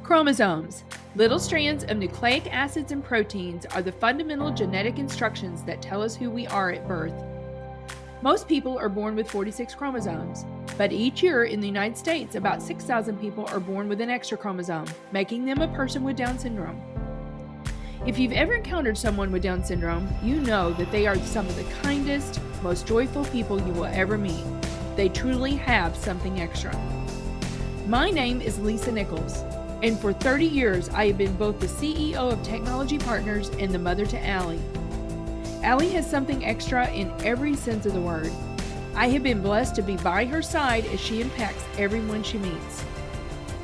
Chromosomes. Little strands of nucleic acids and proteins are the fundamental genetic instructions that tell us who we are at birth. Most people are born with 46 chromosomes, but each year in the United States, about 6,000 people are born with an extra chromosome, making them a person with Down syndrome. If you've ever encountered someone with Down syndrome, you know that they are some of the kindest, most joyful people you will ever meet. They truly have something extra. My name is Lisa Nichols, and for 30 years I have been both the CEO of Technology Partners and the mother to Allie. Allie has something extra in every sense of the word. I have been blessed to be by her side as she impacts everyone she meets.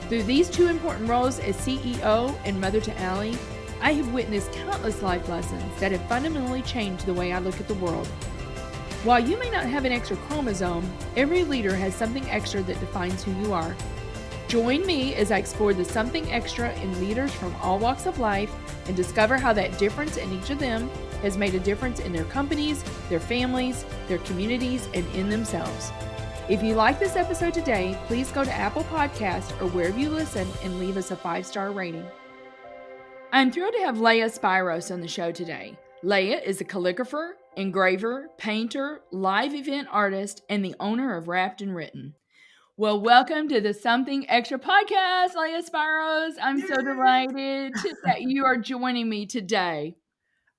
Through these two important roles as CEO and mother to Allie, I have witnessed countless life lessons that have fundamentally changed the way I look at the world. While you may not have an extra chromosome, every leader has something extra that defines who you are. Join me as I explore the something extra in leaders from all walks of life and discover how that difference in each of them has made a difference in their companies, their families, their communities, and in themselves. If you like this episode today, please go to Apple Podcasts or wherever you listen and leave us a 5-star rating. I'm thrilled to have Leah Spiros on the show today. Leah is a calligrapher, engraver, painter, live event artist, and the owner of Wrapped and Written. Well, welcome to the Something Extra podcast, Leah Spiros. I'm so delighted that you are joining me today.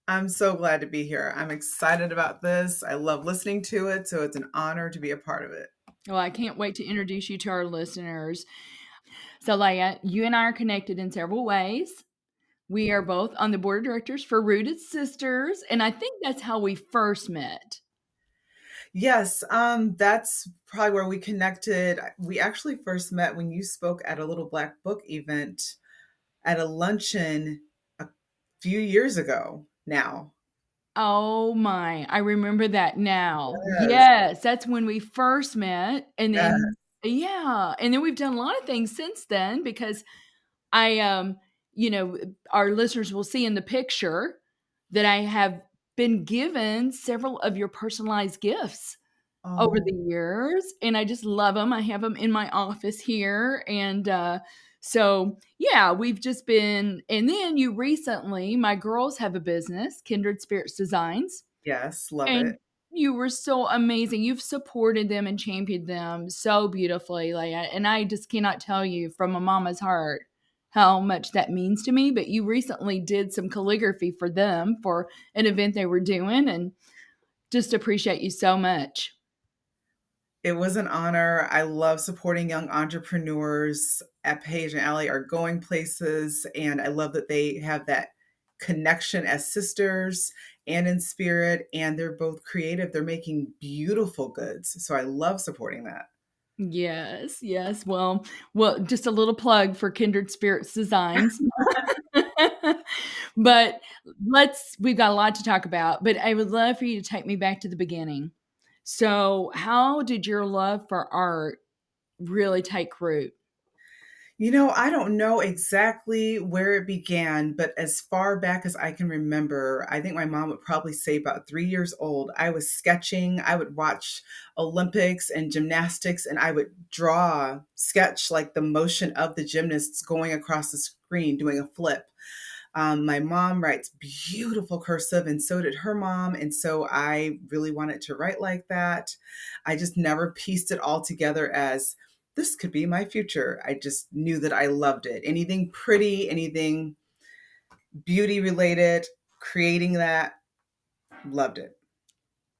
I'm so glad to be here. I'm excited about this. I love listening to it, so it's an honor to be a part of it. Well, I can't wait to introduce you to our listeners. So, Leah, you and I are connected in several ways. We are both on the board of directors for Rooted Sisters, and I think that's how we first met. Yes, that's probably where we connected. We actually first met when you spoke at a little Black Book event at a luncheon a few years ago now. Oh my, I remember that now. Yes. Yes, that's when we first met. And Yes. then, yeah, and then we've done a lot of things since then because I, our listeners will see in the picture that I have been given several of your personalized gifts over Oh, the years, and I just love them. I have them in my office here, and so yeah, we've just been. And then you recently, my girls have a business, Kindred Spirits Designs, yes, love and it. you were so amazing. You've supported them and championed them so beautifully, Leah, and I just cannot tell you from a mama's heart how much that means to me. But you recently did some calligraphy for them for an event they were doing, and just appreciate you so much. It was an honor. I love supporting young entrepreneurs. At Paige and Allie are going places, and I love that they have that connection as sisters and in spirit, and they're both creative. They're making beautiful goods. So I love supporting that. Yes, yes. Well, just a little plug for Kindred Spirits Designs. But we've got a lot to talk about, but I would love for you to take me back to the beginning. So, how did your love for art really take root? I don't know exactly where it began, but as far back as I can remember, I think my mom would probably say about 3 years old, I was sketching. I would watch Olympics and gymnastics, and I would sketch like the motion of the gymnasts going across the screen, doing a flip. My mom writes beautiful cursive, and so did her mom. And so I really wanted to write like that. I just never pieced it all together as this could be my future. I just knew that I loved it. Anything pretty, anything beauty related, creating that, loved it.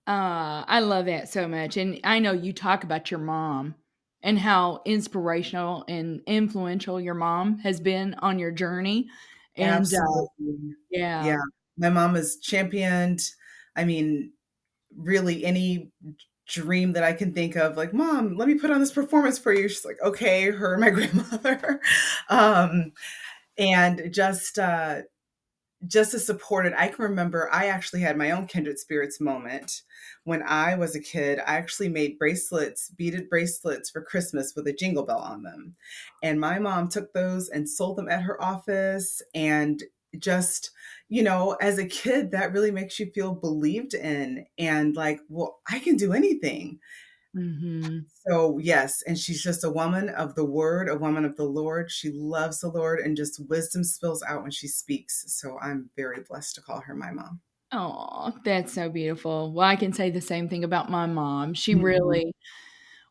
I love that so much. And I know you talk about your mom and how inspirational and influential your mom has been on your journey. And Absolutely. yeah. Yeah. My mom has championed, I mean, really any dream that I can think of, like, Mom, let me put on this performance for you. She's like, okay, her and my grandmother. um, and just as supported. I can remember I actually had my own kindred spirits moment when I was a kid. I actually made bracelets, beaded bracelets for Christmas with a jingle bell on them. And my mom took those and sold them at her office. And just, as a kid, that really makes you feel believed in and like, well, I can do anything. Mm-hmm. So, yes, and she's just a woman of the word, a woman of the Lord. She loves the Lord and just wisdom spills out when she speaks. So, I'm very blessed to call her my mom. Oh, that's so beautiful. Well, I can say the same thing about my mom. She Mhm. really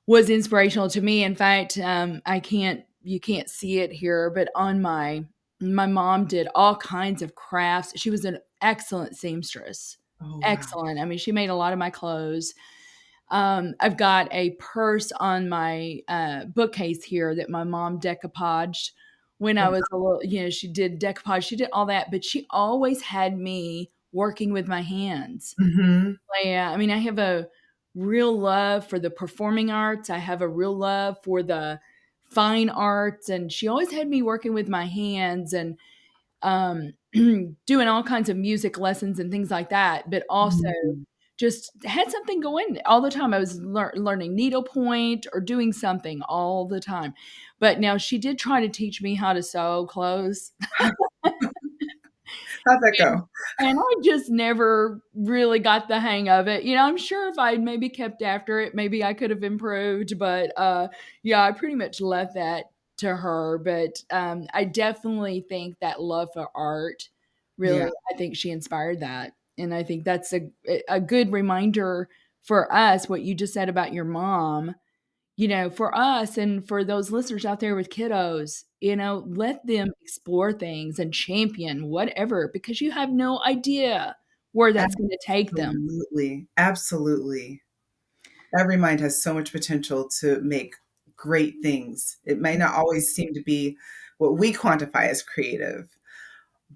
was inspirational to me. In fact, you can't see it here, but on my mom did all kinds of crafts. She was an excellent seamstress. Oh, wow. Excellent. I mean, she made a lot of my clothes. I've got a purse on my bookcase here that my mom decoupaged when I Oh, was a little, she did decoupage, she did all that, but she always had me working with my hands. mhm, Yeah, I mean, I have a real love for the performing arts. I have a real love for the fine arts, and she always had me working with my hands and doing all kinds of music lessons and things like that. But also mhm. just had something going all the time. I was learning needlepoint or doing something all the time. But now she did try to teach me how to sew clothes. How'd that And go? and I just never really got the hang of it. I'm sure if I'd maybe kept after it, maybe I could have improved, but, yeah, I pretty much left that to her, but, I definitely think that love for art Yeah, really I think she inspired that, and I think that's a good reminder for us, what you just said about your mom, for us and for those listeners out there with kiddos, let them explore things and champion whatever because you have no idea where that's going to take them. absolutely, absolutely. Every mind has so much potential to make great things. It may not always seem to be what we quantify as creative,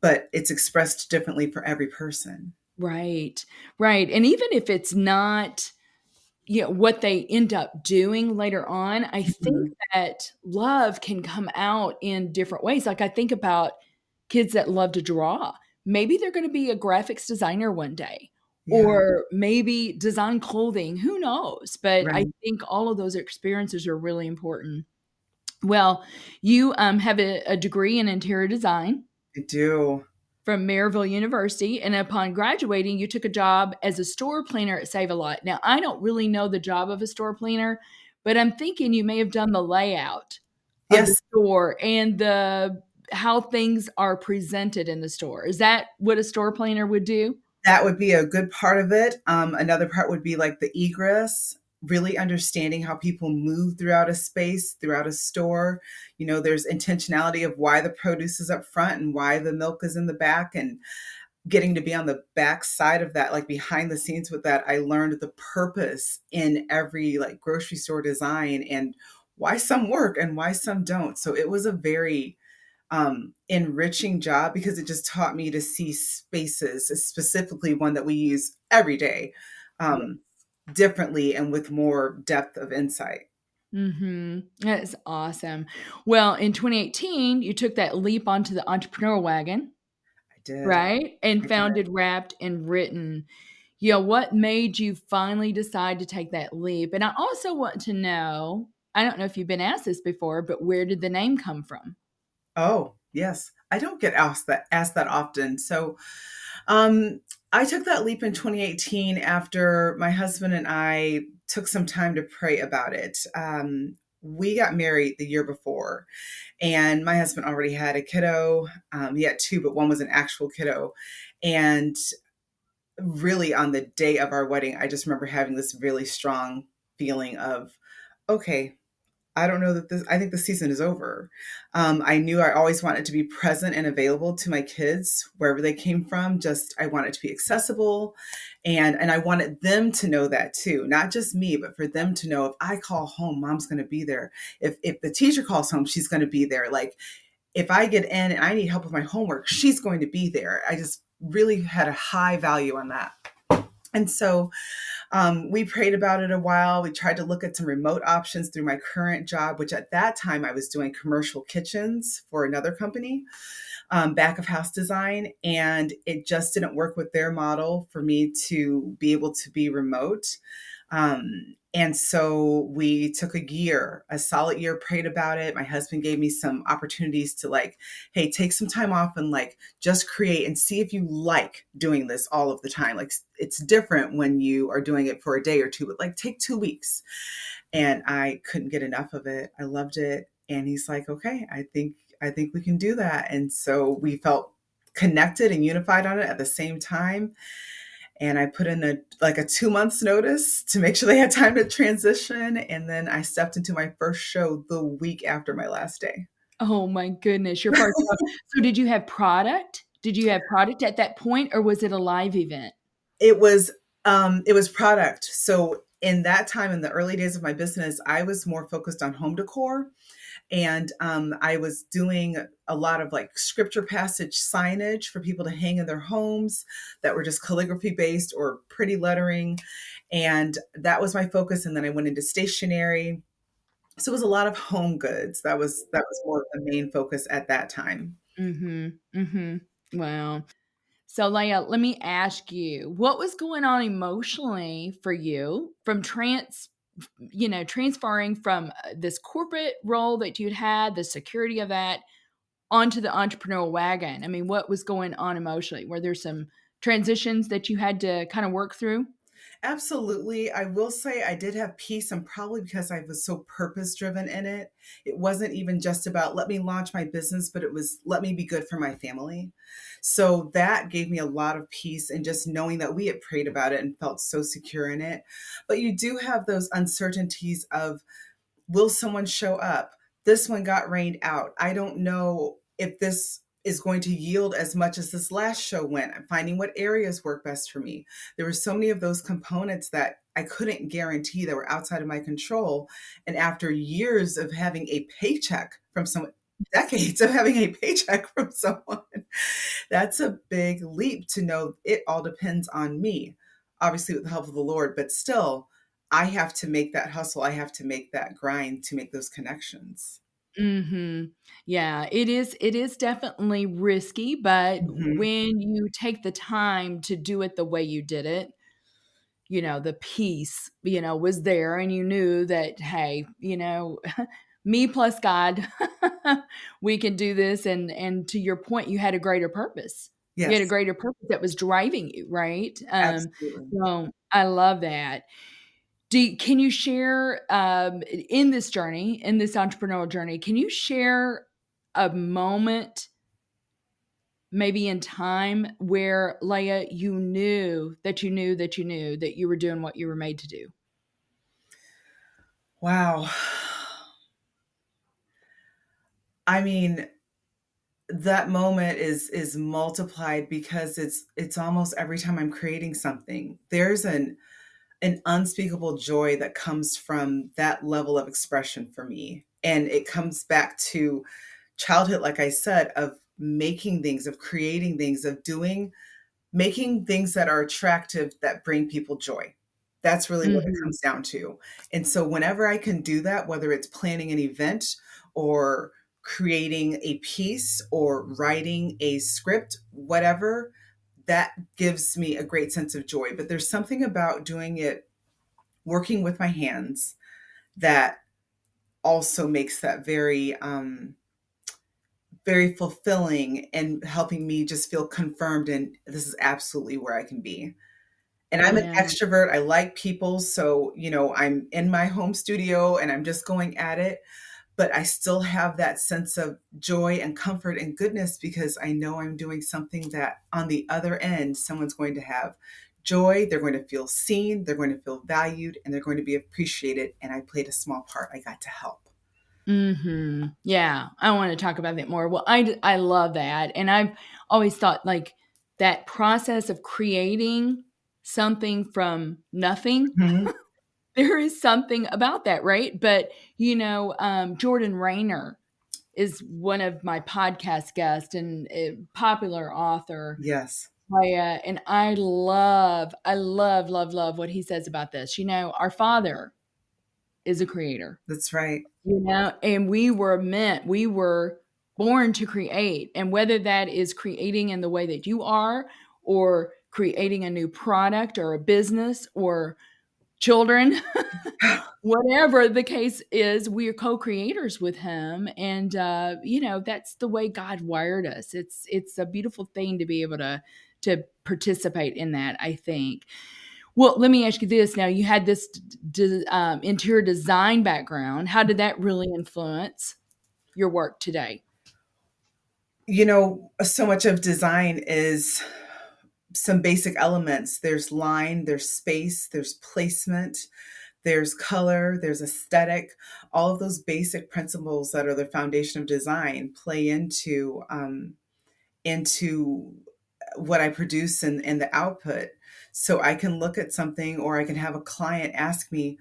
but it's expressed differently for every person. Right. Right. And even if it's not what they end up doing later on, I think Mhm. that love can come out in different ways. Like I think about kids that love to draw. Maybe they're going to be a graphics designer one day, Yeah, or maybe design clothing. Who knows? But I right. think all of those experiences are really important. Well, you have a degree in interior design I do. from Maryville University, and upon graduating, you took a job as a store planner at Save a Lot. Now, I don't really know the job of a store planner, but I'm thinking you may have done the layout of the Yes, store and the how things are presented in the store. Is that what a store planner would do? that would be a good part of it. Another part would be like the egress, really understanding how people move throughout a space, throughout a store. There's intentionality of why the produce is up front and why the milk is in the back, and getting to be on the back side of that, like behind the scenes with that. I learned the purpose in every like grocery store design and why some work and why some don't. So it was a very enriching job because it just taught me to see spaces, specifically one that we use every day, Yeah. um, differently and with more depth of insight. That is awesome. Well, in 2018, you took that leap onto the entrepreneur wagon, I did. right? And I did. founded Wrapped and Written. What made you finally decide to take that leap? And I also want to know, I don't know if you've been asked this before, but where did the name come from? Oh, yes. I don't get asked that often. So, um, I took that leap in 2018 after my husband and I took some time to pray about it. We got married the year before, and my husband already had a kiddo. He had two, but one was an actual kiddo. And really, on the day of our wedding, I just remember having this really strong feeling of, okay, I don't know that I think the season is over. I knew I always wanted to be present and available to my kids wherever they came from. Just, I wanted to be accessible, and I wanted them to know that too. Not just me, but for them to know if I call home, mom's going to be there. If the teacher calls home, she's going to be there. Like if I get in and I need help with my homework, she's going to be there. I just really had a high value on that. And so we prayed about it a while. We tried to look at some remote options through my current job, which at that time I was doing commercial kitchens for another company, back of house design. And it just didn't work with their model for me to be able to be remote. And so we took a year, a solid year, prayed about it. My husband gave me some opportunities to like, hey, take some time off and like just create and see if you like doing this all of the time. Like it's different when you are doing it for a day or two, but like take 2 weeks. And I couldn't get enough of it. I loved it. And he's like, okay, I think we can do that. And so we felt connected and unified on it at the same time. And I put in a 2 months notice to make sure they had time to transition. And then I stepped into my first show the week after my last day. Oh my goodness, your first show. So did you have product? Did you have product at that point, or was it a live event? It was product. So in that time, in the early days of my business, I was more focused on home decor. And I was doing a lot of like scripture passage signage for people to hang in their homes that were just calligraphy based or pretty lettering. And that was my focus. And then I went into stationery. So it was a lot of home goods. That was more of the main focus at that time. Mhm, mhm. Wow. So, Leah, let me ask you, what was going on emotionally for you from transferring from this corporate role that you'd had, the security of that, onto the entrepreneurial wagon? I mean, what was going on emotionally? Were there some transitions that you had to kind of work through? Absolutely. I will say I did have peace, and probably because I was so purpose driven in it. It wasn't even just about let me launch my business, but it was let me be good for my family. So that gave me a lot of peace, and just knowing that we had prayed about it and felt so secure in it. But you do have those uncertainties of will someone show up? This one got rained out. I don't know if this is going to yield as much as this last show went. I'm finding what areas work best for me. There were so many of those components that I couldn't guarantee that were outside of my control. And after years of having a paycheck from someone, decades of having a paycheck from someone, that's a big leap to know it all depends on me, obviously with the help of the Lord, but still, I have to make that hustle. I have to make that grind to make those connections. Mhm. Yeah, it is definitely risky, but Mhm. when you take the time to do it the way you did it, the peace, was there, and you knew that, hey, me plus God, we can do this. And to your point, you had a greater purpose. You had a Yes, greater purpose that was driving you, right? absolutely. So I love that. Can you share, in this journey, in this entrepreneurial journey, can you share a moment, maybe in time, where, Leah, you knew that you knew that you knew that you were doing what you were made to do? Wow. I mean, that moment is multiplied because it's almost every time I'm creating something, there's an unspeakable joy that comes from that level of expression for me. And it comes back to childhood, like I said, of making things, of creating things, of making things that are attractive that bring people joy. That's really what it Mhm. comes down to. And so whenever I can do that, whether it's planning an event or creating a piece or writing a script, whatever, that gives me a great sense of joy. But there's something about doing it, working with my hands, that also makes that very fulfilling and helping me just feel confirmed and this is absolutely where I can be. And I'm an Yeah. extrovert. I like people. So, I'm in my home studio and I'm just going at it. But I still have that sense of joy and comfort and goodness because I know I'm doing something that on the other end, someone's going to have joy. They're going to feel seen. They're going to feel valued and they're going to be appreciated. And I played a small part. I got to help. Mhm. Yeah, I wanna talk about that more. Well, I love that, and I've always thought, like, that process of creating something from nothing, Mhm. there is something about that, right? But, Jordan Rayner is one of my podcast guests and a popular author, Yes, and I love, love, love what he says about this. Our Father is a creator. that's right. And we were born to create. And whether that is creating in the way that you are, or creating a new product or a business, or children, whatever the case is, we are co-creators with him, and that's the way God wired us. It's a beautiful thing to be able to participate in that, I think. Well, let me ask you this. Now, you had this interior design background. How did that really influence your work today? So much of design is some basic elements. There's line, there's space, there's placement, there's color, there's aesthetic. All of those basic principles that are the foundation of design play into what I produce and the output. So I can look at something, or I can have a client ask me,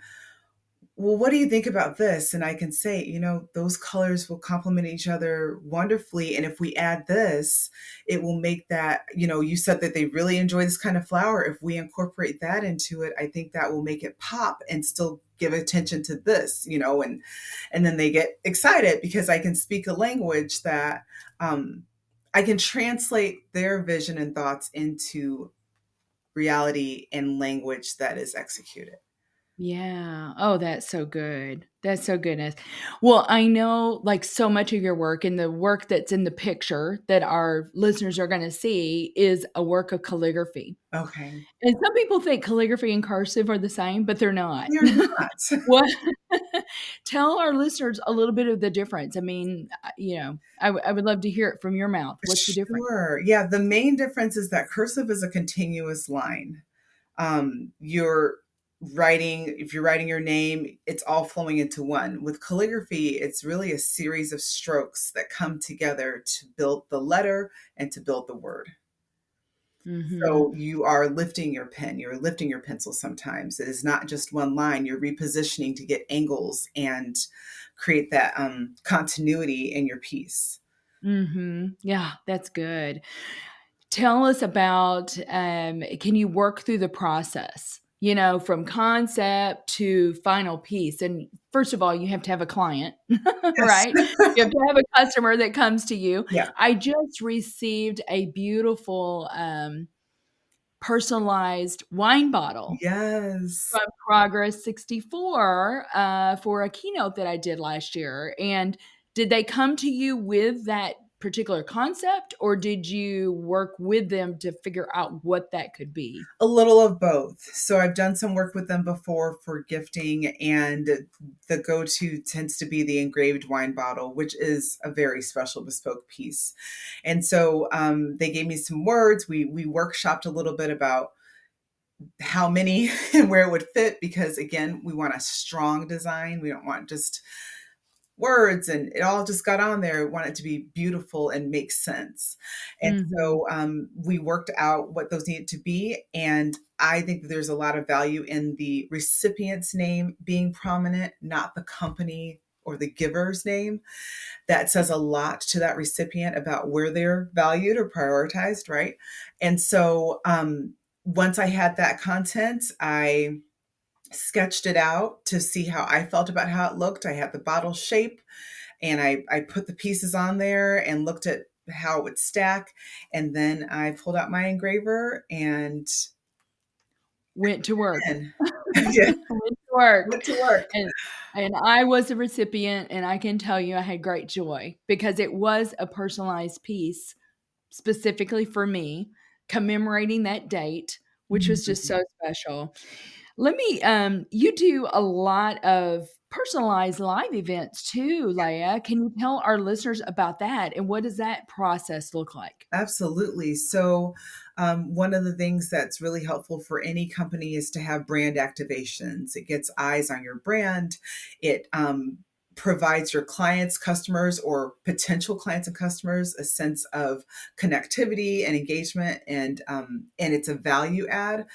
well, what do you think about this? And I can say, those colors will complement each other wonderfully. And if we add this, it will make that, you said that they really enjoy this kind of flower. If we incorporate that into it, I think that will make it pop and still give attention to this, and then they get excited because I can speak a language that I can translate their vision and thoughts into reality and language that is executed. Yeah. Oh, that's so good. That's so goodness. Well, I know like so much of your work and the work that's in the picture that our listeners are going to see is a work of calligraphy. Okay. And some people think calligraphy and cursive are the same, but they're not. They're not. What? Tell our listeners a little bit of the difference. I mean, I would love to hear it from your mouth. What's the difference? Sure. Yeah, the main difference is that cursive is a continuous line. You're writing, if you're writing your name, it's all flowing into one. With calligraphy, it's really a series of strokes that come together to build the letter and to build the word. Mhm. So you are lifting your pen, you're lifting your pencil sometimes. It is not just one line, you're repositioning to get angles and create that continuity in your piece. Mhm. Yeah, that's good. Tell us about, can you work through the process, from concept to final piece? And first of all, you have to have a client, Yes. right? You have to have a customer that comes to you. Yeah. I just received a beautiful, personalized wine bottle Yes. from Progress 64, for a keynote that I did last year. And did they come to you with that particular concept, or did you work with them to figure out what that could be? A little of both. So I've done some work with them before for gifting, and the go-to tends to be the engraved wine bottle, which is a very special bespoke piece. And so they gave me some words. We workshopped a little bit about how many and where it would fit, because again, we want a strong design. We don't want just words and it all just got on there. We want it to be beautiful and make sense. And Mhm. so we worked out what those needed to be. And I think that there's a lot of value in the recipient's name being prominent, not the company or the giver's name. That says a lot to that recipient about where they're valued or prioritized, right? And so once I had that content, I sketched it out to see how I felt about how it looked. I had the bottle shape, and I put the pieces on there and looked at how it would stack. And then I pulled out my engraver and Went to work. then yeah, Went to work. went to work. And and I was a recipient, and I can tell you I had great joy because it was a personalized piece specifically for me, commemorating that date, which was just Mhm. so special. Let me, you do a lot of personalized live events too, Leah. Can you tell our listeners about that, and what does that process look like? Absolutely. So, one of the things that's really helpful for any company is to have brand activations. It gets eyes on your brand. It provides your clients, customers, or potential clients and customers a sense of connectivity and engagement, and it's a value add.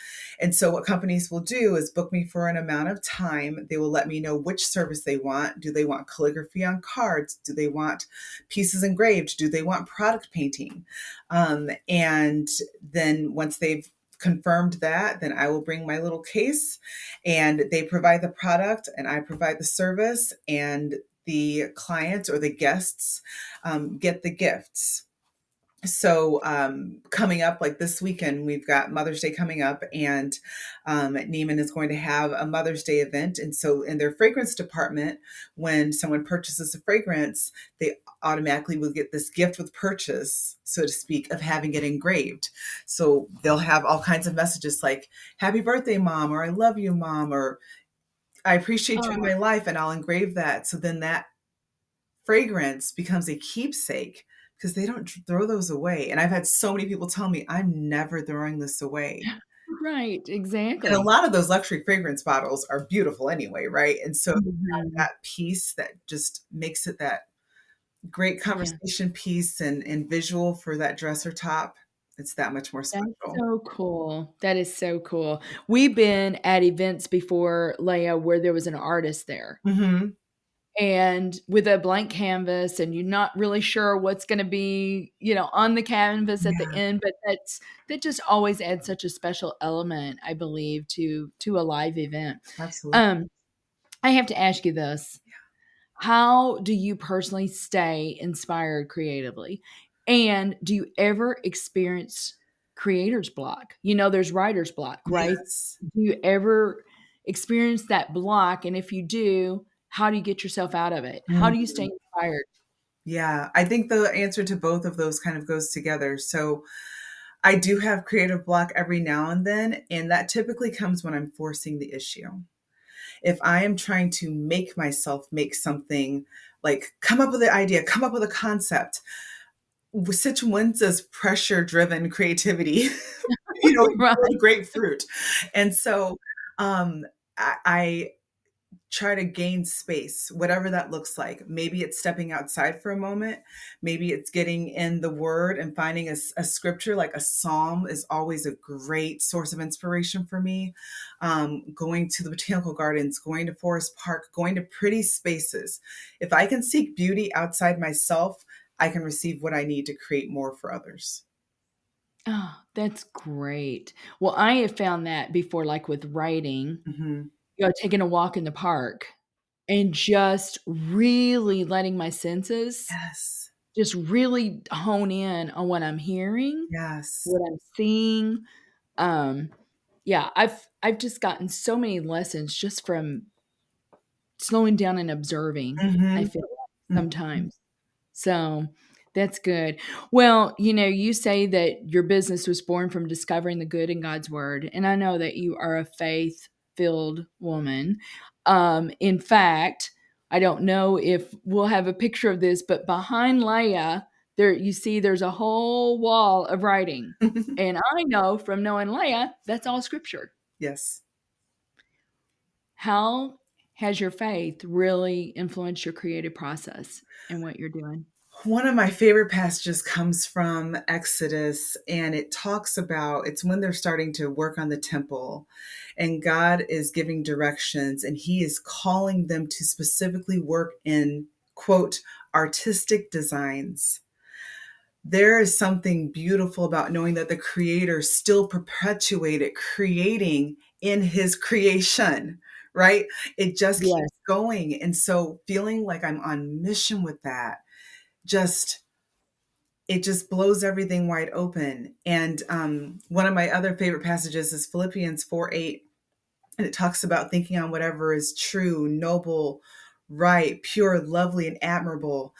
And so, what companies will do is book me for an amount of time. They will let me know which service they want. Do they want calligraphy on cards? Do they want pieces engraved? Do they want product painting? And then once they've confirmed that, then I will bring my little case, and they provide the product and I provide the service, and the clients or the guests get the gifts. So coming up, like this weekend, we've got Mother's Day coming up, and Neiman is going to have a Mother's Day event. And so in their fragrance department, when someone purchases a fragrance, they automatically will get this gift with purchase, so to speak, of having it engraved. So they'll have all kinds of messages like "Happy birthday, Mom," or "I love you, Mom," or "I appreciate you in Oh, my life," and I'll engrave that. So then that fragrance becomes a keepsake because they don't throw those away. And I've had so many people tell me, "I'm never throwing this away." right, And a exactly. lot of those luxury fragrance bottles are beautiful anyway, right? And so Mhm. that piece that just makes it that great Yeah. conversation piece and visual for that dresser top, it's that much more That's special. so cool. That is so cool. We've been at events before, Leah, where there was an artist there Mhm. and with a blank canvas, and you're not really sure what's gonna be, on the canvas at the Yeah, end, but that just always adds such a special element, I believe, to a live event. absolutely. Um, I have to ask you this. How do you personally stay inspired creatively? And do you ever experience creator's block? There's writer's block, right? Yes. Do you ever experience that block? And if you do, how do you get yourself out of it? How do you stay Mhm. inspired? Yeah, I think the answer to both of those kind of goes together. So I do have creative block every now and then, and that typically comes when I'm forcing the issue. If I am trying to make myself make something, like come up with an idea, come up with a concept, such wins as pressure driven creativity, Right. yield great fruit. And so um, I try to gain space, whatever that looks like. Maybe it's stepping outside for a moment. Maybe it's getting in the word and finding a scripture, like a psalm is always a great source of inspiration for me. Going to the botanical gardens, going to Forest Park, going to pretty spaces. If I can seek beauty outside myself, I can receive what I need to create more for others. Oh, that's great. Well, I have found that before, like with writing, Hmm. taking a walk in the park and just really letting my senses Yes. just really hone in on what I'm hearing, Yes. what I'm seeing. Um, yeah, I've just gotten so many lessons just from slowing down and observing, I Hmm. feel like Hmm. sometimes. So, that's good. Well, you say that your business was born from discovering the good in God's word, and I know that you are a faith-filled woman. In fact, I don't know if we'll have a picture of this, but behind Leah, there's a whole wall of writing. And I know from knowing Leah, that's all scripture. Yes. How has your faith really influenced your creative process and what you're doing? One of my favorite passages comes from Exodus, and it talks about it's when they're starting to work on the temple, and God is giving directions, and He is calling them to specifically work in, quote, artistic designs. There is something beautiful about knowing that the Creator still perpetuated creating in His creation, right? It just Yes. keeps going. And so feeling like I'm on mission with that just it just blows everything wide open. And one of my other favorite passages is Philippians 4:8, and it talks about thinking on whatever is true, noble, right, pure, lovely, and admirable.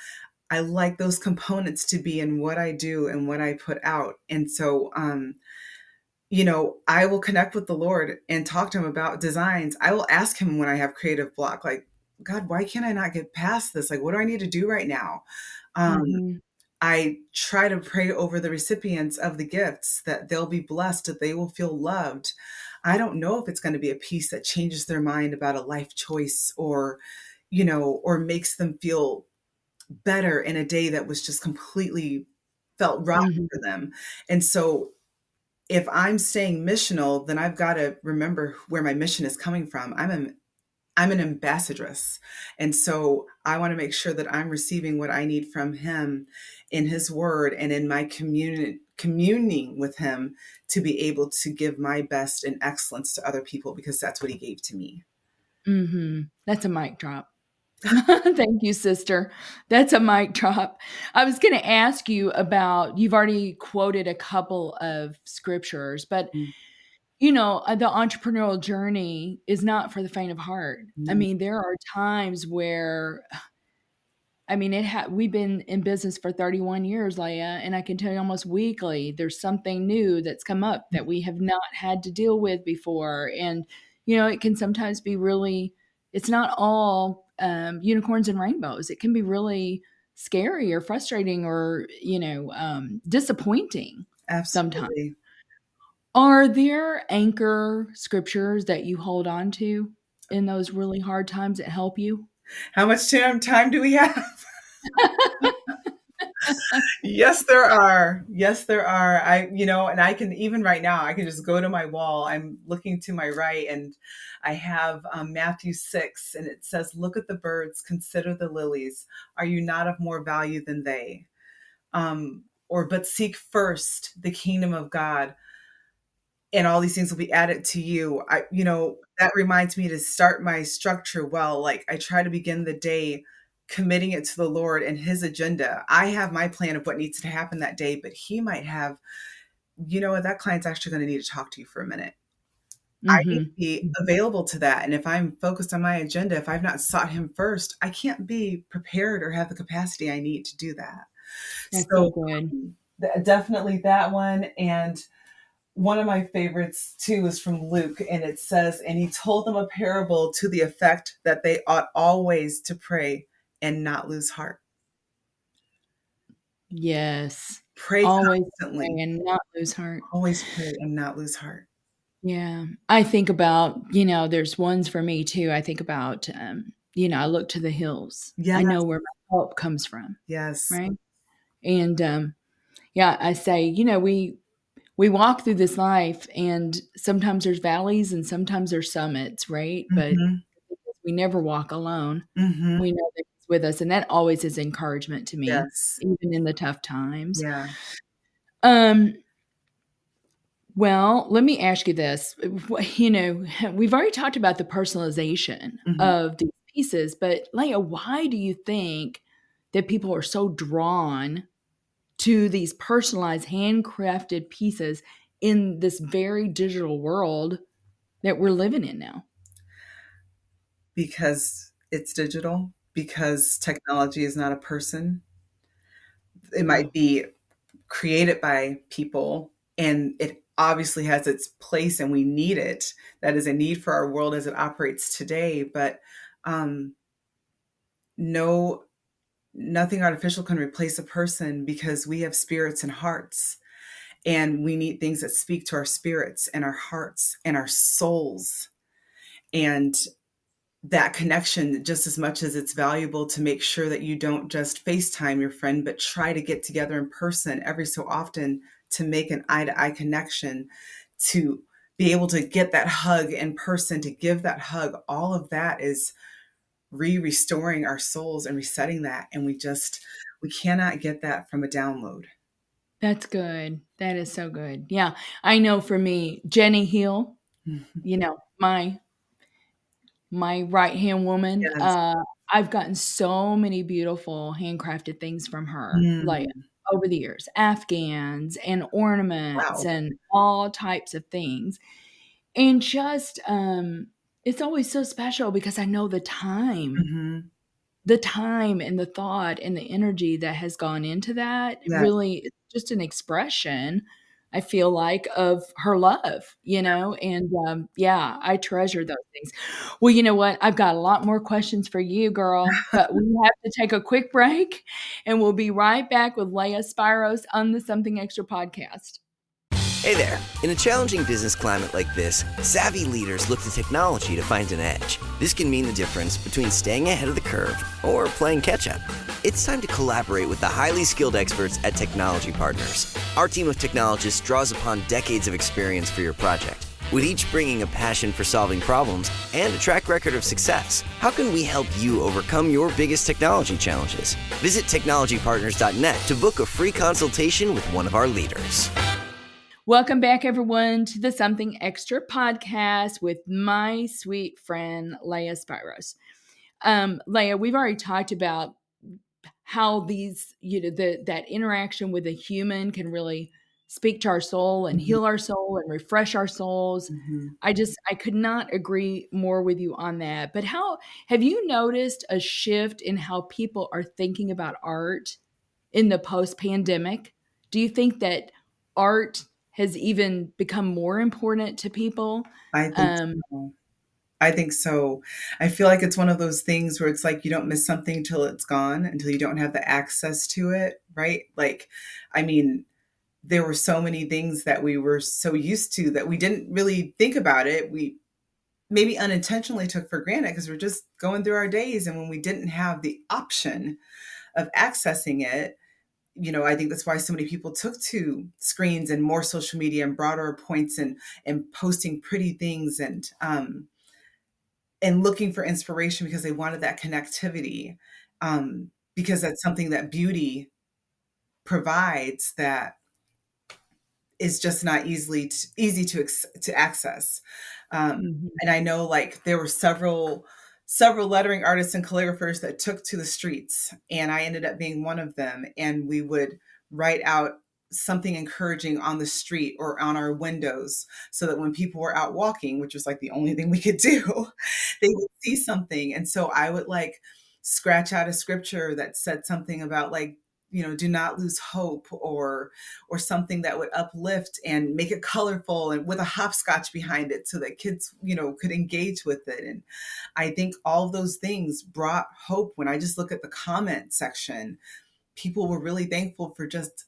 I like those components to be in what I do and what I put out. And so, I will connect with the Lord and talk to Him about designs. I will ask Him when I have creative block, like, God, why can't I not get past this? Like, what do I need to do right now? Um, Mhm. I try to pray over the recipients of the gifts that they'll be blessed, that they will feel loved. I don't know if it's going to be a piece that changes their mind about a life choice or makes them feel better in a day that was just completely felt rotten Mhm. for them. And so if I'm staying missional, then I've got to remember where my mission is coming from. I'm an ambassadress. And so I want to make sure that I'm receiving what I need from him in his word and in my communing with him to be able to give my best and excellence to other people because that's what he gave to me. Mhm. That's a mic drop. Thank you, sister. That's a mic drop. I was going to ask you about, you've already quoted a couple of scriptures, but the entrepreneurial journey is not for the faint of heart. I Mm, mean, there are times where, I mean, we've been in business for 31 years, Leah, and I can tell you almost weekly there's something new that's come up that we have not had to deal with before. And, it can sometimes be really, it's not all unicorns and rainbows. It can be really scary or frustrating or, disappointing sometimes. absolutely. Are there anchor scriptures that you hold on to in those really hard times that help you? How much time do we have? Yes, there are. Yes, there are. And I can, even right now, I can just go to my wall. I'm looking to my right, and I have Matthew 6, and it says, "Look at the birds, consider the lilies. Are you not of more value than they?" But seek first the kingdom of God, and all these things will be added to you. That reminds me to start my structure well. Like, I try to begin the day committing it to the Lord and his agenda. I have my plan of what needs to happen that day, but he might have, what, that client's actually going to need to talk to you for a minute. I need to Mhm. be available to that. And if I'm focused on my agenda, if I've not sought him first, I can't be prepared or have the capacity I need to do that. That's so So good. definitely that one. And one of my favorites too is from Luke, and it says, "And he told them a parable to the effect that they ought always to pray and not lose heart." Yes. Pray Always pray constantly. and not lose heart. Always pray and not lose heart. Yeah. I think about, there's ones for me too. I think about, I look to the hills. I know Yes, where my help comes from, yes. right? And, yeah, I say, we walk through this life and sometimes there's valleys and sometimes there's summits, right? But Mhm, we never walk alone. mhm. We know that he's with us, and that always is encouragement to me, Yes. even in the tough times. Yeah. Um, well, let me ask you this. We've already talked about the personalization Mhm. of these pieces, but Leah, why do you think that people are so drawn to these personalized, handcrafted pieces in this very digital world that we're living in now? Because it's digital, because technology is not a person. It Mm. might be created by people, and it obviously has its place and we need it. That is a need for our world as it operates today. But um, no, nothing artificial can replace a person, because we have spirits and hearts, and we need things that speak to our spirits and our hearts and our souls. And that connection, just as much as it's valuable to make sure that you don't just FaceTime your friend, but try to get together in person every so often to make an eye to eye connection, to be able to get that hug in person, to give that hug. All of that is restoring our souls and resetting that. And we cannot get that from a download. That's good. That is so good. Yeah. I know for me, Jenny Hill, Mhm. my right-hand woman, Yes. I've gotten so many beautiful handcrafted things from her, like, Mm. over the years, Afghans and ornaments Wow. and all types of things, and just, it's always so special because I know Hmm. the time and the thought and the energy that has gone into that. Yes. Really, it's just an expression, I feel like, of her love, and, yeah, I treasure those things. Well, you know what? I've got a lot more questions for you, girl, but we have to take a quick break, and we'll be right back with Leah Spiros on the Something Extra podcast. Hey there. In a challenging business climate like this, savvy leaders look to technology to find an edge. This can mean the difference between staying ahead of the curve or playing catch up. It's time to collaborate with the highly skilled experts at Technology Partners. Our team of technologists draws upon decades of experience for your project, with each bringing a passion for solving problems and a track record of success. How can we help you overcome your biggest technology challenges? Visit technologypartners.net to book a free consultation with one of our leaders. Welcome back, everyone, to the Something Extra podcast with my sweet friend, Leah Spiros. Leah, we've already talked about how these, that interaction with a human can really speak to our soul and Mhm, heal our soul and refresh our souls. mhm. I could not agree more with you on that. But how have you noticed a shift in how people are thinking about art in the post-pandemic? Do you think that art has even become more important to people? I think Um, so. I think so. I feel like it's one of those things where it's like you don't miss something till it's gone, until you don't have the access to it, right? Like, I mean, there were so many things that we were so used to that we didn't really think about it. We maybe unintentionally took for granted because we're just going through our days. And when we didn't have the option of accessing it, I think that's why so many people took to screens and more social media and broader points and posting pretty things and looking for inspiration because they wanted that connectivity. Because that's something that beauty provides that is just not easy to access. mhm. And I know like there were several lettering artists and calligraphers that took to the streets, and I ended up being one of them. And we would write out something encouraging on the street or on our windows so that when people were out walking, which was like the only thing we could do, they would see something. And so I would like scratch out a scripture that said something about like, do not lose hope, or something that would uplift and make it colorful and with a hopscotch behind it so that kids, could engage with it. And I think all of those things brought hope. When I just look at the comment section, people were really thankful for just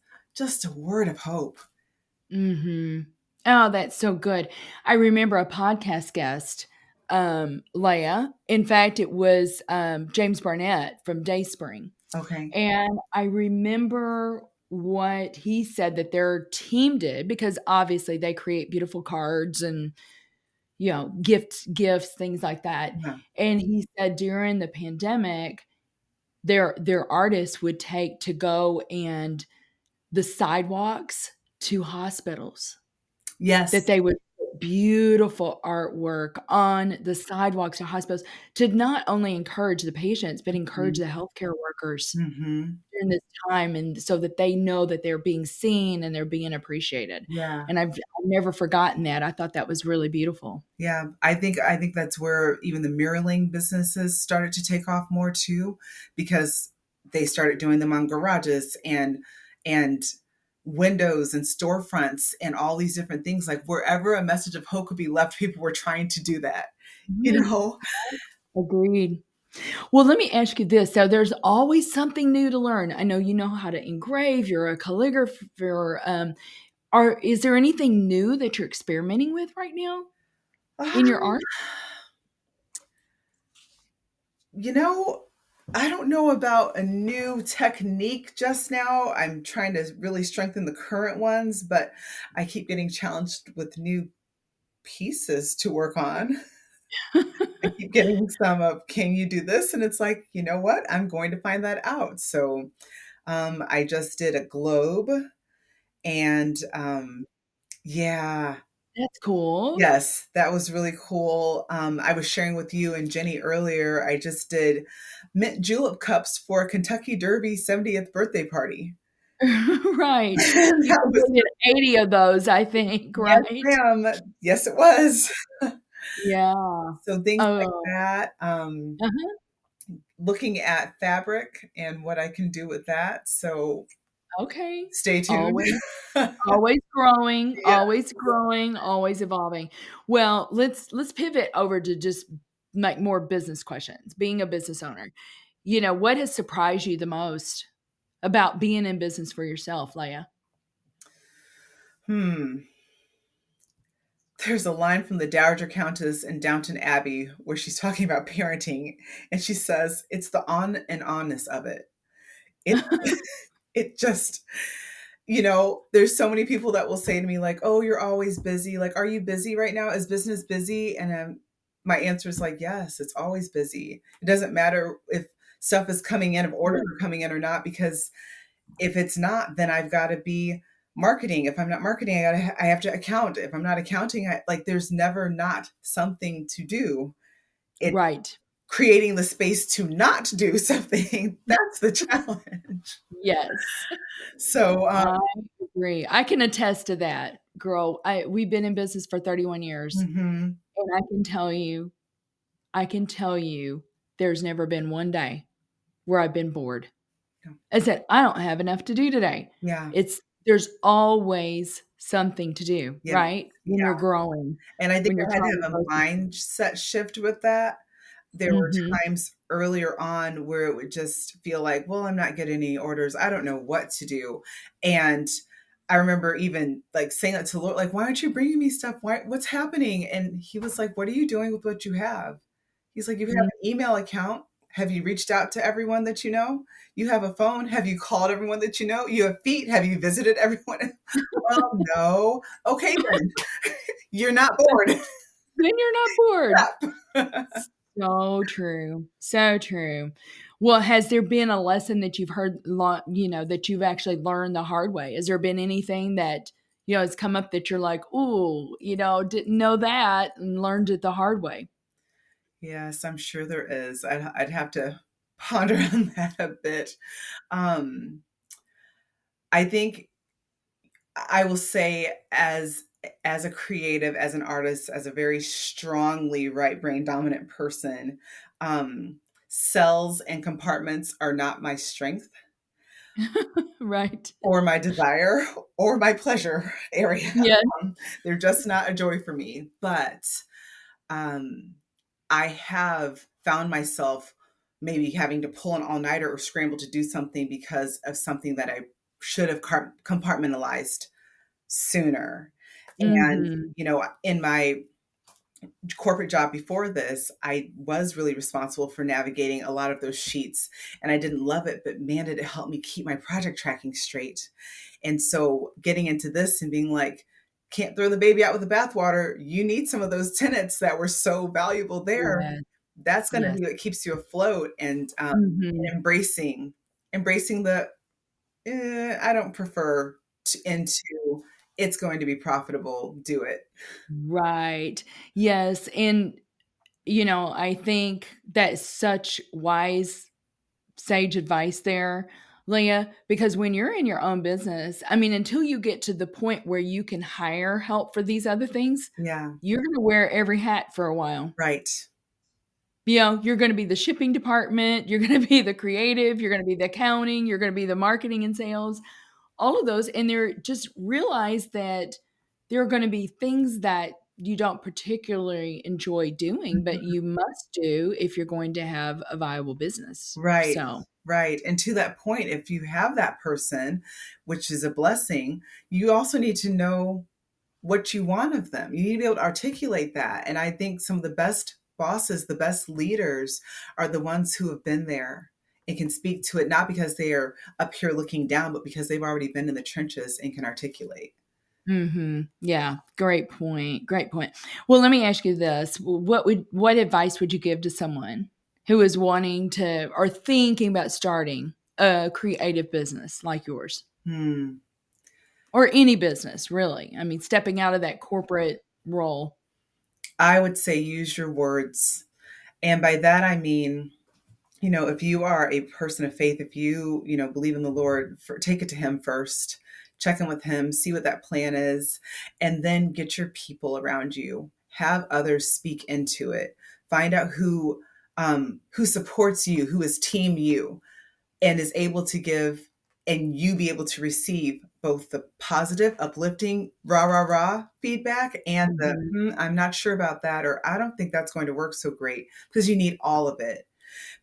a word of hope. Mhm. Oh, that's so good. I remember a podcast guest, Leah. In fact, it was, James Barnett from Dayspring, Okay. and I remember what he said that their team did because obviously they create beautiful cards and, gifts, things like that, Yeah. and he said during the pandemic, their artists would take to go and the sidewalks to hospitals. That Yes. they would put beautiful artwork on the sidewalks to hospitals to not only encourage the patients, but encourage Mhm. the healthcare workers Mhm. during this time, and so that they know that they're being seen and they're being appreciated. Yeah. And I've never forgotten that. I thought that was really beautiful. Yeah, I think that's where even the muralling businesses started to take off more too, because they started doing them on garages and windows and storefronts and all these different things. Like wherever a message of hope could be left, people were trying to do that. You Right. know? Agreed. Well, let me ask you this. So there's always something new to learn. I know you know how to engrave, you're a calligrapher. Is there anything new that you're experimenting with right now in your Um, art? you know, I don't know about a new technique just now. I'm trying to really strengthen the current ones, but I keep getting challenged with new pieces to work on. I keep getting some of, can you do this? And it's like, you know what? I'm going to find that out. So I just did a globe and yeah, That's cool. yes, that was really cool. I was sharing with you and Jenny earlier, I just did mint julep cups for a Kentucky Derby 70th birthday party. Right. And You that was, completed 80 of those, I think, yes, right? ma'am. Yes, it was. Yeah. So things like Oh, that. uh-huh. Looking at fabric and what I can do with that. So Okay. stay tuned. Always always growing, Yeah. always growing, always evolving. Well, let's pivot over to just like more business questions. Being a business owner, what has surprised you the most about being in business for yourself, Leah? Hmm. There's a line from the Dowager Countess in Downton Abbey where she's talking about parenting, and she says, "It's the on and onness of it." It it just, there's so many people that will say to me like, "Oh, you're always busy." Like, "Are you busy right now? Is business busy?" And my answer is like, "Yes, it's always busy." It doesn't matter if stuff is coming in, if orders are coming in or not, because if it's not, then I've got to be marketing. If I'm not marketing, I have to account. If I'm not accounting, there's never not something to do. It Right. creating the space to not do something, that's the challenge. Yes. So, I agree. I can attest to that, girl. We've been in business for 31 years, mhm, and I can tell you there's never been one day where I've been bored. I said, "I don't have enough to do today." yeah, There's always something to do, yeah, right? When yeah. you're growing, And I think when you're I had to trying to have grow a something. mindset shift with that. There were Mhm. times earlier on where it would just feel like, well, I'm not getting any orders. I don't know what to do. And I remember even like saying that to the Lord, like, why aren't you bringing me stuff? What's happening? And he was like, what are you doing with what you have? He's like, you have Mm. an email account. Have you reached out to everyone that you know? You have a phone. Have you called everyone that you know? You have feet. Have you visited everyone? Well, no. Okay, then you're not bored. Then you're not bored. Yeah. So true. So true. Well, has there been a lesson that you've that you've actually learned the hard way? Has there been anything that, has come up that you're like, "Ooh, didn't know that and learned it the hard way?" Yes, I'm sure there is. I'd have to ponder on that a bit. Um, I think I will say as a creative, as an artist, as a very strongly right brain dominant person, um, cells and compartments are not my strength Right. or my desire or my pleasure area. Yeah. They're just not a joy for me. But um, I have found myself maybe having to pull an all-nighter or scramble to do something because of something that I should have compartmentalized sooner. And, Mhm. in my corporate job before this, I was really responsible for navigating a lot of those sheets and I didn't love it, but man, did it help me keep my project tracking straight. And so getting into this and being like, can't throw the baby out with the bathwater. You need some of those tenants that were so valuable there. Yes. That's going to Yes. be what keeps you afloat Mhm. and embracing the I don't prefer into it's going to be profitable. Do it. Right. Yes, and, I think that's such wise sage advice there, Leah, because when you're in your own business, I mean, until you get to the point where you can hire help for these other things, Yeah. you're going to wear every hat for a while. Right. You're going to be the shipping department, you're going to be the creative, you're going to be the accounting, you're going to be the marketing and sales, all of those. And they're just realize that there are going to be things that you don't particularly enjoy doing, but Mhm. you must do if you're going to have a viable business. Right. So, Right. And to that point, if you have that person, which is a blessing, you also need to know what you want of them. You need to be able to articulate that. And I think some of the best bosses, the best leaders are the ones who have been there and can speak to it, not because they are up here looking down, but because they've already been in the trenches and can articulate. yeah, great point. Great point. Well, let me ask you this. What advice would you give to someone who is wanting to or thinking about starting a creative business like yours Hmm. or any business, really? I mean, stepping out of that corporate role. I would say use your words. And by that, I mean, if you are a person of faith, if you believe in the Lord, take it to Him first, check in with Him, see what that plan is, and then get your people around you. Have others speak into it. Find out who supports you, who is team you, and is able to give, and you be able to receive both the positive, uplifting, rah rah rah feedback, and the Mhm. I'm not sure about that, or I don't think that's going to work so great, because you need all of it.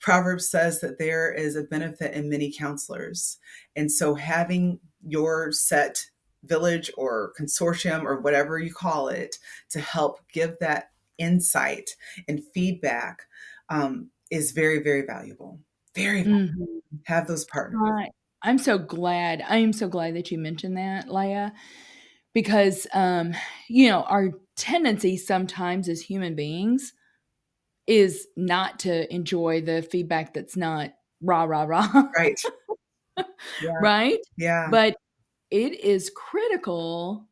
Proverbs says that there is a benefit in many counselors. And so having your set village or consortium or whatever you call it to help give that insight and feedback is very, very valuable. Very valuable. Mhm. Have those partners. Right. I'm so glad. I am so glad that you mentioned that, Leah, because our tendency sometimes as human beings is not to enjoy the feedback that's not rah rah rah, Right. Yeah. right? Yeah. But it is critical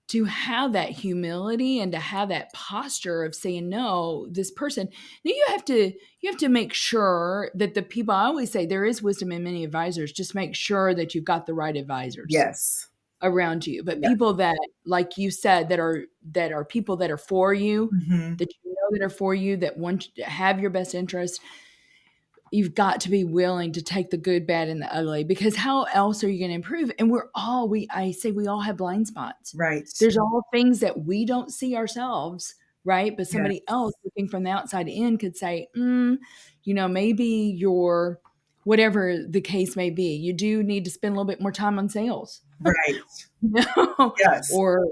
to have that humility and to have that posture of saying no, this person. Now you have to make sure that the people, I always say there is wisdom in many advisors, just make sure that you've got the right advisors Yes. around you. But Yes. people that, like you said, that are people that are for you, Hmm. that you know that are for you, that want to have your best interest, you've got to be willing to take the good, bad, and the ugly, because how else are you going to improve? And I say we all have blind spots. Right. There's all things that we don't see ourselves, right? But somebody Yes. else looking from the outside in could say, maybe you're, whatever the case may be, you do need to spend a little bit more time on sales, Right. Yes. or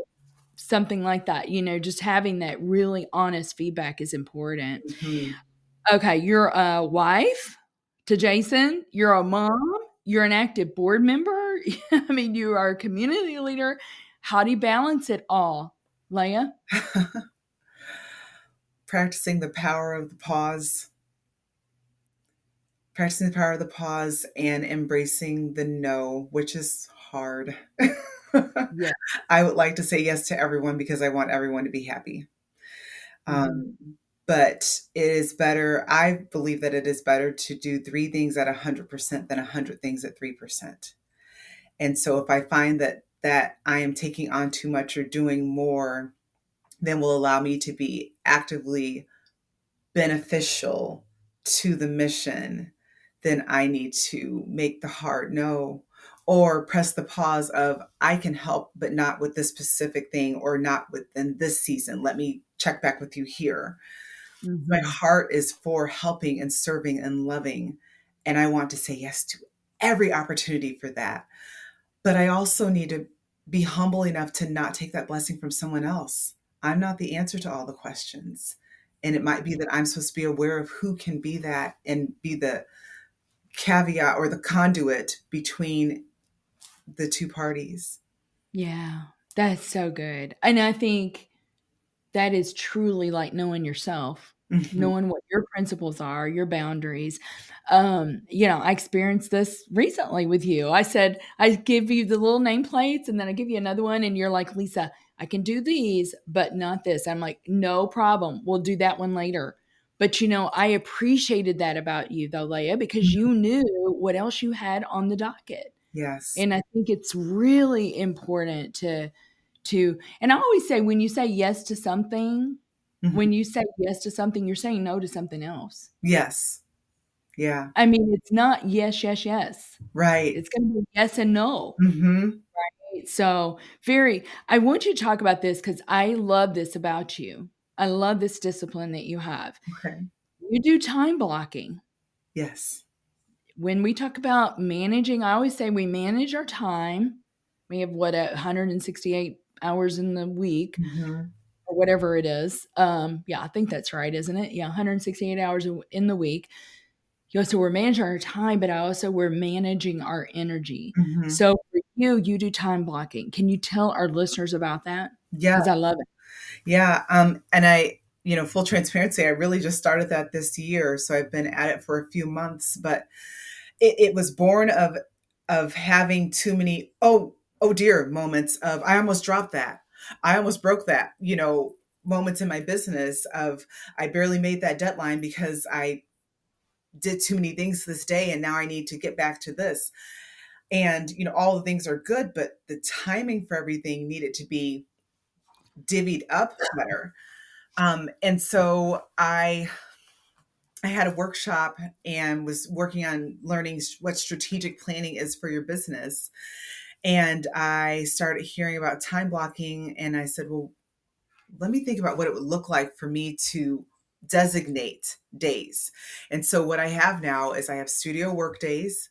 something like that. Just having that really honest feedback is important. Hmm. Okay, you're a wife to Jason, you're a mom, you're an active board member. I mean, you are a community leader. How do you balance it all, Leah? Practicing the power of the pause. Practicing the power of the pause and embracing the no, which is hard. Yeah. I would like to say yes to everyone because I want everyone to be happy. Mhm. Um, but it is better. I believe that it is better to do three things at 100% than 100 things at 3%. And so if I find that I am taking on too much or doing more, then will allow me to be actively beneficial to the mission, then I need to make the hard no or press the pause of I can help, but not with this specific thing or not within this season. Let me check back with you here. My Mhm. heart is for helping and serving and loving. And I want to say yes to every opportunity for that. But I also need to be humble enough to not take that blessing from someone else. I'm not the answer to all the questions. And it might be Yeah. that I'm supposed to be aware of who can be that and be the caveat or the conduit between the two parties. Yeah, that's so good. And I think that is truly like knowing yourself, Mhm. knowing what your principles are, your boundaries. I experienced this recently with you. I said, I give you the little nameplates and then I give you another one, and you're like, Lisa, I can do these, but not this. I'm like, no problem. We'll do that one later. But I appreciated that about you though, Leah, because you knew what else you had on the docket. Yes. And I think it's really important to and I always say when you say yes to something, Mhm. you're saying no to something else. Yes. Yeah. I mean, it's not yes, yes, yes. Right. It's gonna be yes and no. Hmm. Right? So, I want you to talk about this because I love this about you. I love this discipline that you have. Okay. You do time blocking. Yes. When we talk about managing, I always say we manage our time. We have 168 hours in the week Hmm. or whatever it is. Yeah, I think that's right, isn't it? Yeah, 168 hours in the week. So we're managing our time, but we're managing our energy. Hmm. So for you, you do time blocking. Can you tell our listeners about that? Yeah. Because I love it. Yeah. And full transparency, I really just started that this year. So I've been at it for a few months, but it was born of having too many, oh dear moments of, I almost dropped that. I almost broke that, moments in my business of I barely made that deadline because I did too many things this day and now I need to get back to this. And, all the things are good, but the timing for everything needed to be divvied up better. And so I had a workshop and was working on learning what strategic planning is for your business. And I started hearing about time blocking and I said, well, let me think about what it would look like for me to designate days. And so what I have now is I have studio work days.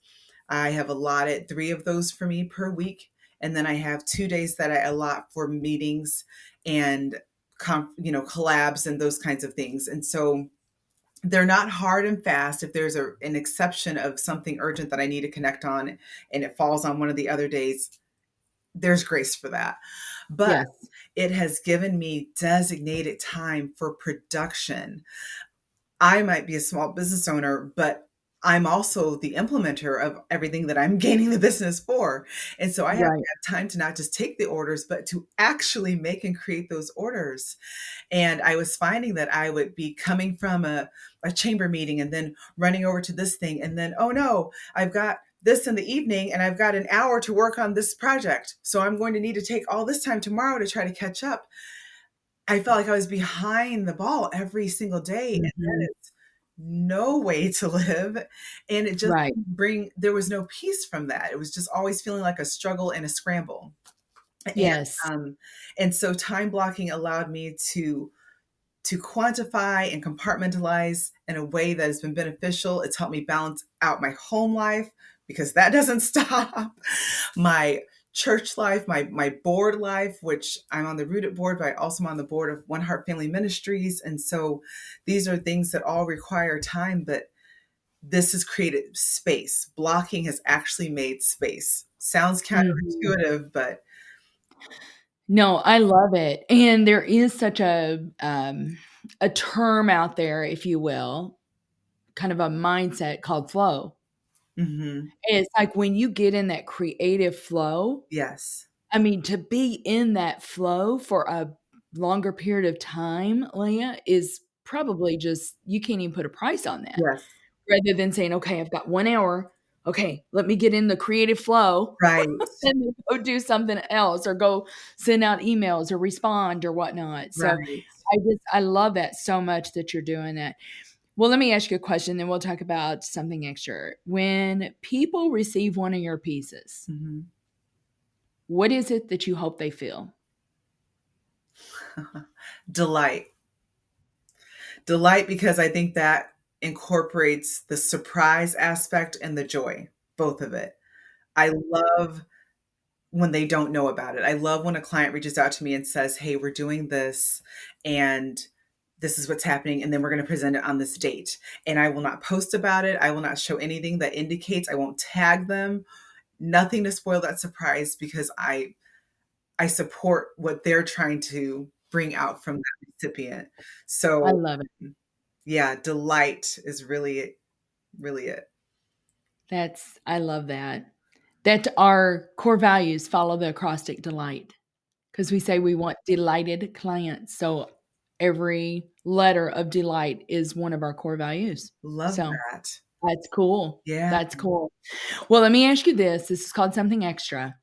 I have allotted 3 of those for me per week. And then I have 2 days that I allot for meetings and collabs and those kinds of things. And so they're not hard and fast. If there's an exception of something urgent that I need to connect on and it falls on one of the other days, there's grace for that. But Yes. it has given me designated time for production. I might be a small business owner, but I'm also the implementer of everything that I'm gaining the business for. And so I have to Right. have time to not just take the orders, but to actually make and create those orders. And I was finding that I would be coming from a chamber meeting and then running over to this thing. And then, oh no, I've got this in the evening and I've got an hour to work on this project. So I'm going to need to take all this time tomorrow to try to catch up. I felt like I was behind the ball every single day. And that Mhm. is no way to live. And it just Right. there was no peace from that. It was just always feeling like a struggle and a scramble. And Yes. um, and so time blocking allowed me to quantify and compartmentalize in a way that has been beneficial. It's helped me balance out my home life because that doesn't stop. My church life, my board life, which I'm on the Rooted board, but I also am on the board of One Heart Family Ministries. And so these are things that all require time, but this has created space. Blocking has actually made space. Sounds Mhm. counterintuitive, but No, I love it, and there is such a term out there, if you will, kind of a mindset called flow. mhm, And it's like when you get in that creative flow, yes, I mean, to be in that flow for a longer period of time, Leah, is probably just you can't even put a price on that. yes, Rather than saying, "Okay, I've got 1 hour. Okay, let me get in the creative flow right, and then go do something else or go send out emails or respond or whatnot." So, right. I love that so much that you're doing that. Well, let me ask you a question, then we'll talk about something extra. When people receive one of your pieces, Mhm. what is it that you hope they feel? Delight. Delight because I think that incorporates the surprise aspect and the joy, both of it. I love when they don't know about it. I love when a client reaches out to me and says, "Hey, we're doing this and this is what's happening and then we're going to present it on this date." And I will not post about it. I will not show anything that indicates, I won't tag them, nothing to spoil that surprise because I support what they're trying to bring out from that recipient. I So, love it. yeah, delight is really it. I love that. That our core values follow the acrostic delight. Because we say we want delighted clients. So every letter of delight is one of our core values. Love So that. that's cool. Yeah. That's cool. Well, let me ask you this. This is called something extra.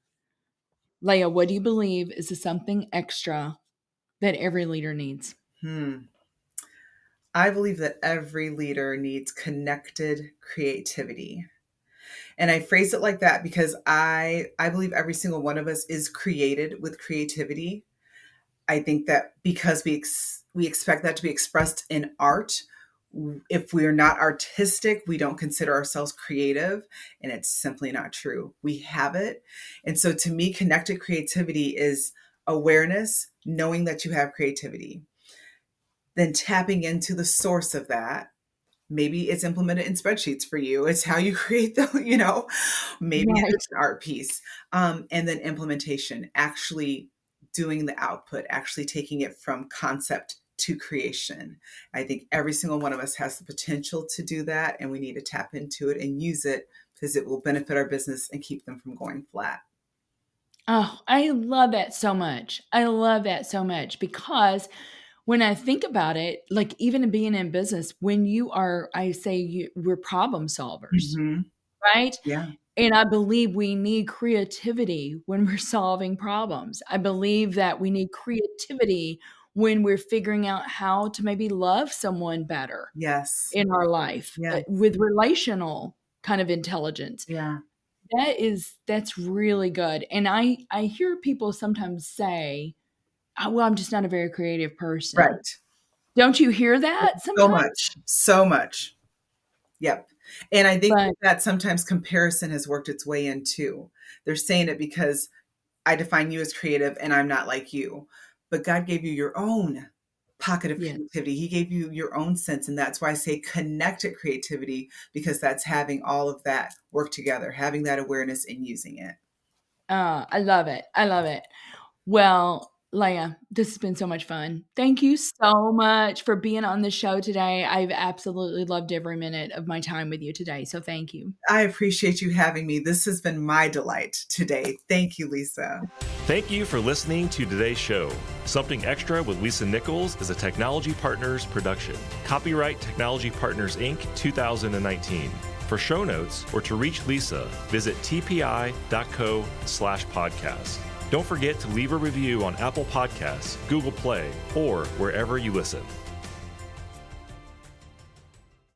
Leah, what do you believe is the something extra that every leader needs? Hmm. I believe that every leader needs connected creativity. And I phrase it like that because I believe every single one of us is created with creativity. I think that because we expect that to be expressed in art, if we're not artistic, we don't consider ourselves creative, and it's simply not true. We have it. And so to me, connected creativity is awareness, knowing that you have creativity, then tapping into the source of that. Maybe it's implemented in spreadsheets for you. It's how you create maybe it Right. is an art piece. And then implementation, actually doing the output, actually taking it from concept to creation. I think every single one of us has the potential to do that, and we need to tap into it and use it because it will benefit our business and keep them from going flat. Oh, I love that so much. I love that so much because when I think about it, like even being in business, when you are, I say we're problem solvers, Hmm. right? Yeah. And I believe we need creativity when we're solving problems. I believe that we need creativity when we're figuring out how to maybe love someone better Yes. in our life Yeah. with relational kind of intelligence. Yeah. That's really good. And I hear people sometimes say, "Oh, well, I'm just not a very creative person." Right. Don't you hear that So sometimes? much. So much. Yep. And I think But that sometimes comparison has worked its way in too. They're saying it because I define you as creative and I'm not like you. But God gave you your own pocket of yes. creativity. He gave you your own sense. And that's why I say connected creativity, because that's having all of that work together, having that awareness and using it. I love it. I love it. Well, Leah, this has been so much fun. Thank you so much for being on the show today. I've absolutely loved every minute of my time with you today. So thank you. I appreciate you having me. This has been my delight today. Thank you, Lisa. Thank you for listening to today's show. Something Extra with Lisa Nichols is a Technology Partners production. Copyright Technology Partners, Inc. 2019. For show notes or to reach Lisa, visit tpi.co/podcast. Don't forget to leave a review on Apple Podcasts, Google Play, or wherever you listen.